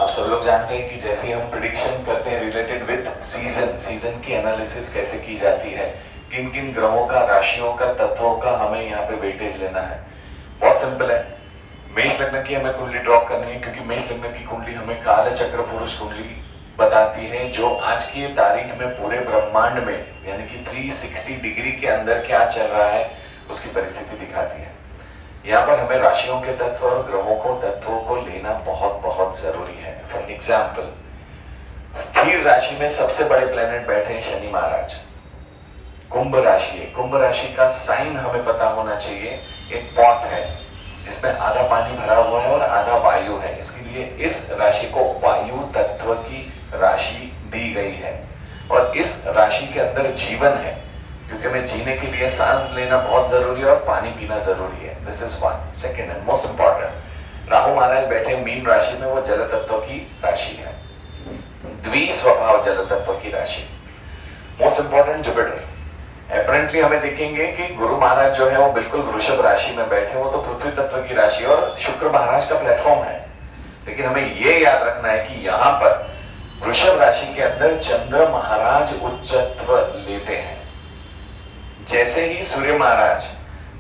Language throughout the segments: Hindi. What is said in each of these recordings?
आप सब लोग जानते हैं कि जैसे ही हम प्रिडिक्शन करते हैं रिलेटेड विद सीजन की एनालिसिस कैसे की जाती है, किन किन ग्रहों का, राशियों का, तत्वों का हमें यहाँ पे वेटेज लेना है। बहुत सिंपल है। मेष लग्न की हमें कुंडली ड्रॉ करनी है, क्योंकि मेष लग्न की कुंडली हमें काल चक्र पुरुष कुंडली बताती है, जो आज की तारीख में पूरे ब्रह्मांड में यानी कि 360 डिग्री के अंदर क्या चल रहा है उसकी परिस्थिति दिखाती है। यहाँ पर हमें राशियों के तत्व और ग्रहों को, तत्वों को लेना बहुत बहुत जरूरी है। फॉर एग्जाम्पल, स्थिर राशि में सबसे बड़े प्लेनेट बैठे हैं शनि महाराज। कुंभ राशि है, कुंभ राशि का साइन हमें पता होना चाहिए। एक पॉट है जिसमें आधा पानी भरा हुआ है और आधा वायु है, इसके लिए इस राशि को वायु तत्व की राशि दी गई है। और इस राशि के अंदर जीवन है, क्योंकि हमें जीने के लिए सांस लेना बहुत जरूरी है और पानी पीना जरूरी है। This is one. Second and most important, Rahu महाराज बैठे मीन राशि में, वो जल तत्व की राशि है, द्वि स्वभाव जल तत्व की राशि। Most important Jupiter. अपरेंटली हमें देखेंगे कि गुरु महाराज जो है वो बिल्कुल वृषभ राशि में बैठे, वो तो पृथ्वी तत्व की राशि और शुक्र महाराज का प्लेटफॉर्म है। लेकिन हमें ये याद रखना है कि यहाँ पर वृषभ राशि के अंदर चंद्र महाराज उच्चत्व लेते हैं। जैसे ही सूर्य महाराज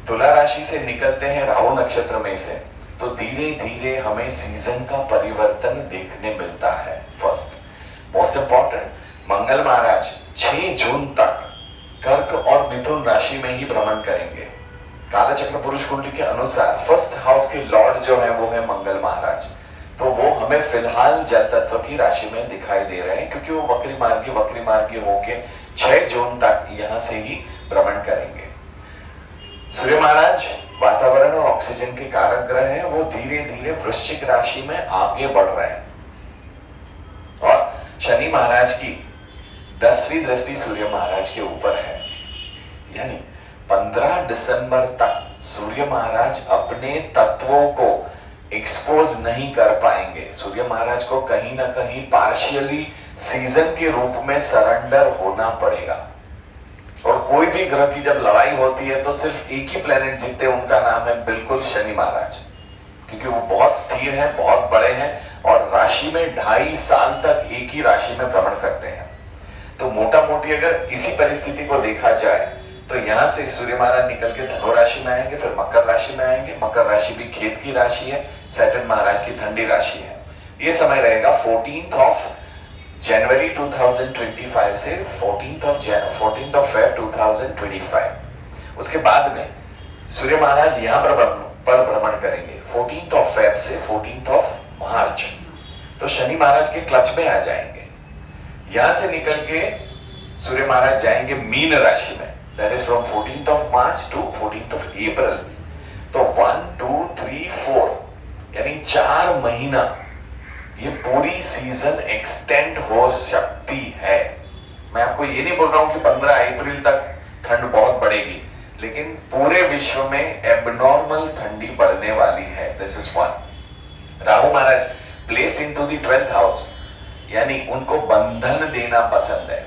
तुला राशि से निकलते हैं राहु नक्षत्र में से, तो धीरे धीरे हमें सीजन का परिवर्तन देखने मिलता है। फर्स्ट मोस्ट इंपॉर्टेंट, मंगल महाराज 6 जून तक कर्क और मिथुन राशि में ही भ्रमण करेंगे। कालचक्र पुरुष कुंडली के अनुसार फर्स्ट हाउस के लॉर्ड जो है वो है मंगल महाराज, तो वो हमें फिलहाल जल तत्व की राशि में दिखाई दे रहे हैं, क्योंकि वो वक्री मार्गी होके 6 जून तक यहां से ही भ्रमण करेंगे। सूर्य महाराज वातावरण और ऑक्सीजन के कारक ग्रह हैं, वो धीरे धीरे वृश्चिक राशि में आगे बढ़ रहे हैं। और शनि महाराज की 10वीं दृष्टि सूर्य महाराज के ऊपर है, यानी 15 दिसंबर तक सूर्य महाराज अपने तत्वों को एक्सपोज नहीं कर पाएंगे। सूर्य महाराज को कहीं ना कहीं पार्शियली सीजन के रूप में सरेंडर होना पड़ेगा। और कोई भी ग्रह की जब लड़ाई होती है तो सिर्फ एक ही प्लेनेट जीतते, उनका नाम है बिल्कुल शनि महाराज, क्योंकि वो बहुत स्थिर हैं, बहुत बड़े हैं और राशि में 2.5 साल तक एक ही राशि में भ्रमण करते हैं। तो मोटा मोटी अगर इसी परिस्थिति को देखा जाए तो यहां से सूर्य महाराज निकल के धनु राशि में आएंगे, फिर मकर राशि में आएंगे। मकर राशि भी खेत की राशि है, सैटर्न महाराज की ठंडी राशि है। ये समय रहेगा 14 जनवरी 2025 से 14 फेब 2025। उसके बाद में सूर्य महाराज यहाँ पर भ्रमण करेंगे 14 फेब से 14 मार्च। तो शनि महाराज के क्लच में आ जाएंगे। यहां से निकल के सूर्य महाराज जाएंगे मीन राशि में, that is from 14 March two 14 अप्रैल। तो 1 2 3 4 यानी 4 महीना ये पूरी सीजन एक्सटेंड हो सकती है। मैं आपको ये नहीं बोल रहा हूं कि 15 अप्रैल तक ठंड बहुत बढ़ेगी, लेकिन पूरे विश्व में एबनॉर्मल ठंडी बढ़ने वाली है। This is one. Rahu Maharaj placed into the 12th house, यानी उनको बंधन देना पसंद है।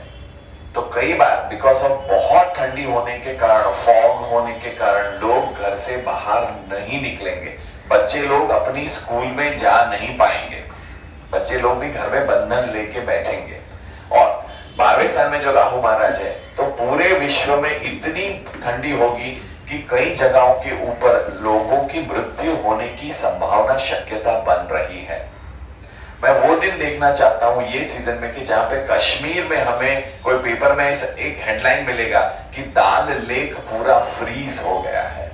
तो कई बार बिकॉज ऑफ बहुत ठंडी होने के कारण, फॉग होने के कारण लोग घर से बाहर नहीं निकलेंगे। बच्चे लोग अपनी स्कूल में जा नहीं पाएंगे, बच्चे लोग भी घर में बंधन लेके बैठेंगे। और 12वें स्थान में जो राहु महाराज है, तो पूरे विश्व में इतनी ठंडी होगी कि कई जगहों के ऊपर लोगों की मृत्यु होने की संभावना, शक्यता बन रही है। मैं वो दिन देखना चाहता हूं ये सीजन में कि जहां पे कश्मीर में हमें कोई पेपर में एक हेडलाइन मिलेगा कि दाल लेक पूरा फ्रीज हो गया है।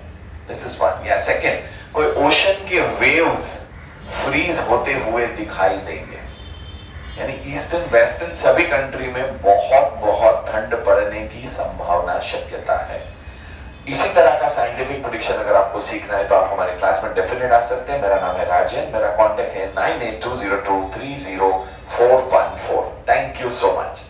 This is one. या सेकेंड, कोई ओशन के वेव्स फ्रीज होते हुए दिखाई देंगे। यानी ईस्टर्न वेस्टर्न सभी कंट्री में बहुत बहुत ठंड पड़ने की संभावना, शक्यता है। इसी तरह का साइंटिफिक प्रेडिक्शन अगर आपको सीखना है तो आप हमारे क्लास में डेफिनेट आ सकते हैं। मेरा नाम है राजन, मेरा कॉन्टेक्ट है 9820230414। Thank you so much.